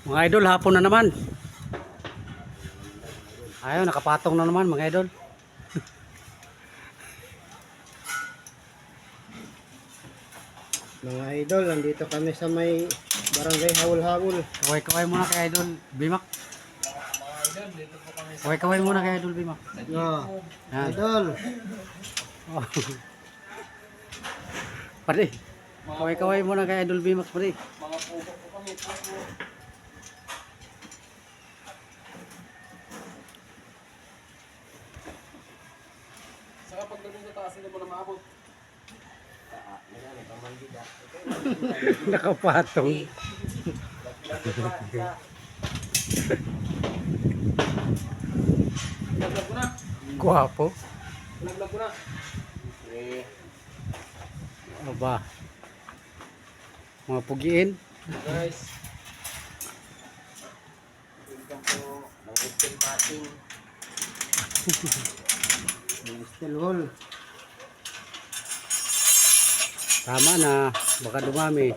Mga idol, hapon na naman. Ayun, nakapatong na naman mga idol. Mga idol, nandito kami sa may barangay Hawul-Hawul. Kaway-kaway muna kay idol Bimak. Kaway-kaway muna kay idol Bimak. No, Yan. idol. Oh. Pare, kaway-kaway muna kay idol Bimak, pare. Mga puso po kami, puso. Saka pagdating sa taas, hindi mo na maabot. Nakapatong. Laglag ko na. Guwapo. Laglag ko na. Eh, Aba. Mga pugiin. guys. Welcome po ng Hotel Mating. Yung steel hole. Tama na. Baka dumami.